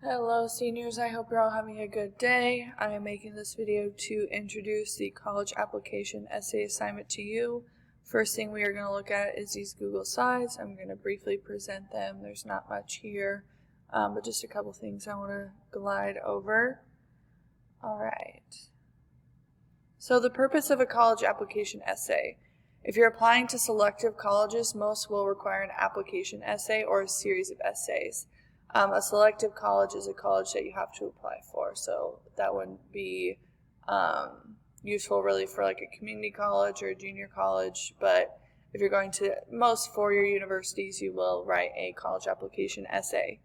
Hello seniors, I hope you're all having a good day. I am making this video to introduce the college application essay assignment to you. First thing we are going to look at is these Google Slides. I'm going to briefly present them. There's not much here, but just a couple things I want to glide over. Alright, so the purpose of a college application essay. If you're applying to selective colleges, most will require an application essay or a series of essays. A selective college is a college that you have to apply for, so that wouldn't be useful really for like a community college or a junior college, but if you're going to most four-year universities, you will write a college application essay.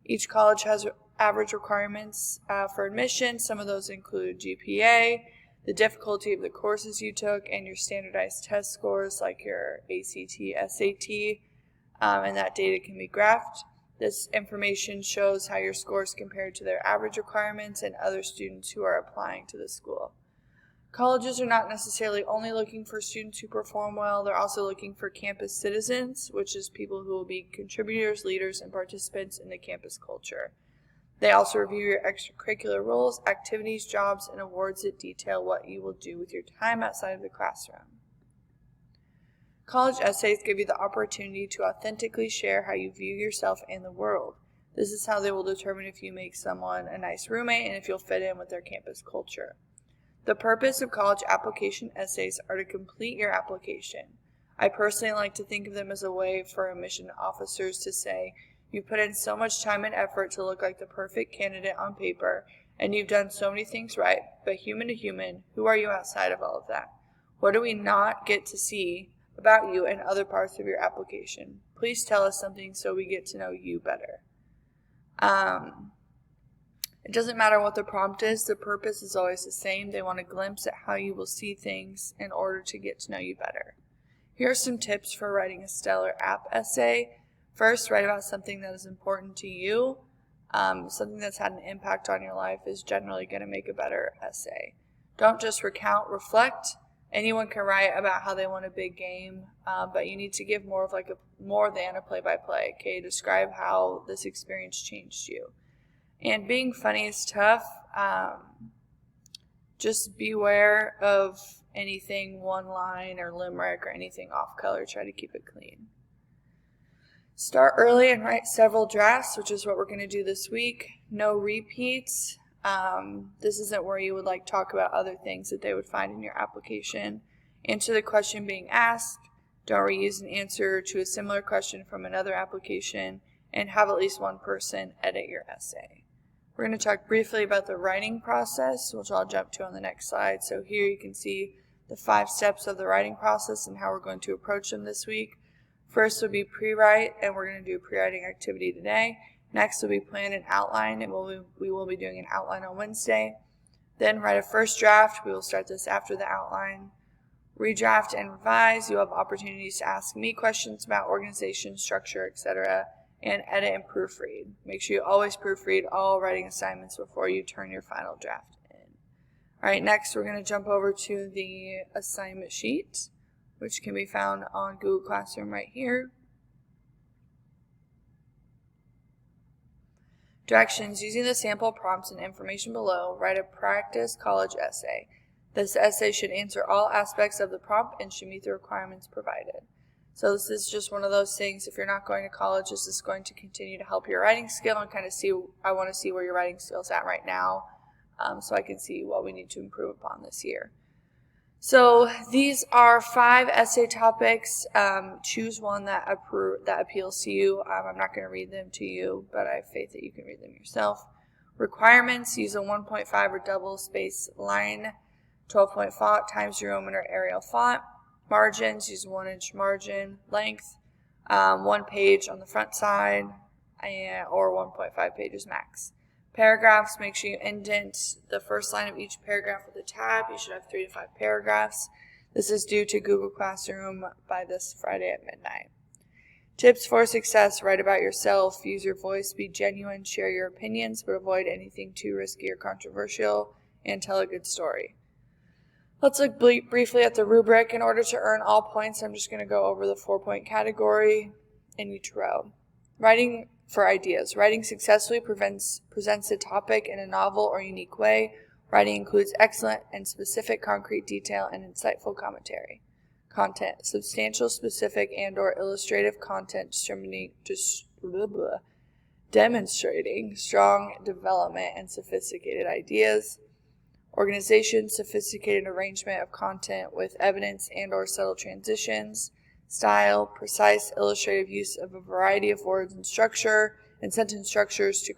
Each college has average requirements for admission. Some of those include GPA, the difficulty of the courses you took, and your standardized test scores like your ACT, SAT, and that data can be graphed. This information shows how your scores compare to their average requirements and other students who are applying to the school. Colleges are not necessarily only looking for students who perform well, they're also looking for campus citizens, which is people who will be contributors, leaders, and participants in the campus culture. They also review your extracurricular roles, activities, jobs, and awards that detail what you will do with your time outside of the classroom. College essays give you the opportunity to authentically share how you view yourself and the world. This is how they will determine if you make someone a nice roommate and if you'll fit in with their campus culture. The purpose of college application essays are to complete your application. I personally like to think of them as a way for admission officers to say, you put in so much time and effort to look like the perfect candidate on paper, and you've done so many things right, but human to human, who are you outside of all of that? What do we not get to see about you and other parts of your application? Please tell us something so we get to know you better. It doesn't matter what the prompt is, the purpose is always the same. They want a glimpse at how you will see things in order to get to know you better. Here are some tips for writing a stellar app essay. First, write about something that is important to you. Something that's had an impact on your life is generally going to make a better essay. Don't just recount, reflect. Anyone can write about how they won a big game, but you need to give more than a play-by-play. Okay, describe how this experience changed you. And being funny is tough. Just beware of anything one line or limerick or anything off color. Try to keep it clean. Start early and write several drafts, which is what we're going to do this week. No repeats. This isn't where you would talk about other things that they would find in your application. Answer the question being asked. Don't reuse an answer to a similar question from another application, and have at least one person edit your essay. We're going to talk briefly about the writing process, which I'll jump to on the next slide. So here you can see the 5 steps of the writing process and how we're going to approach them this week. First will be pre-write, and we're going to do a pre-writing activity today. Next will be plan and outline, and we will be doing an outline on Wednesday. Then write a first draft. We will start this after the outline. Redraft and revise. You have opportunities to ask me questions about organization, structure, etc. And edit and proofread. Make sure you always proofread all writing assignments before you turn your final draft in. Alright, next we're going to jump over to the assignment sheet, which can be found on Google Classroom right here. Directions: using the sample prompts and information below, write a practice college essay. This essay should answer all aspects of the prompt and should meet the requirements provided. So this is just one of those things, if you're not going to college, this is going to continue to help your writing skill and I want to see where your writing skill's at right now, so I can see what we need to improve upon this year. So these are 5 essay topics. Choose one that appeals to you. I'm not going to read them to you, but I have faith that you can read them yourself. Requirements: use a 1.5 or double space line, 12-point font, Times New Roman or Arial font. Margins: use a 1-inch margin. Length: 1 page on the front side, or 1.5 pages max. Paragraphs: make sure you indent the first line of each paragraph with a tab. You should have 3 to 5 paragraphs. This is due to Google Classroom by this Friday at midnight. Tips for success: write about yourself, use your voice, be genuine, share your opinions, but avoid anything too risky or controversial, and tell a good story. Let's look briefly at the rubric. In order to earn all points, I'm just going to go over the 4-point category in each row. Writing for ideas. Writing successfully presents the topic in a novel or unique way. Writing includes excellent and specific concrete detail and insightful commentary. Content, substantial, specific, and/or illustrative content demonstrating strong development and sophisticated ideas. Organization, sophisticated arrangement of content with evidence and/or subtle transitions. Style, precise, illustrative use of a variety of words and structure and sentence structures to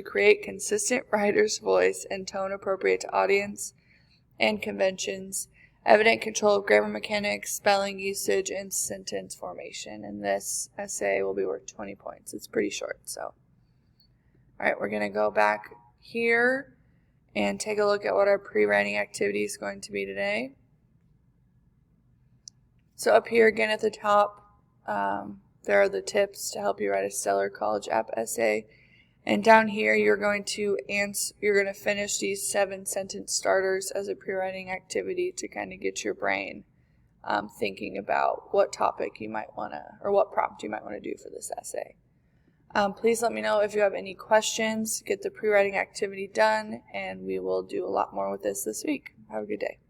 create consistent writer's voice and tone appropriate to audience and conventions. Evident control of grammar mechanics, spelling usage, and sentence formation. And this essay will be worth 20 points. It's pretty short, so. All right, we're going to go back here and take a look at what our pre-writing activity is going to be today. So up here again at the top, there are the tips to help you write a stellar college app essay. And down here, you're going to finish these 7 sentence starters as a pre-writing activity to kind of get your brain thinking about what topic you might want to, or what prompt you might want to do for this essay. Please let me know if you have any questions. Get the pre-writing activity done, and we will do a lot more with this week. Have a good day.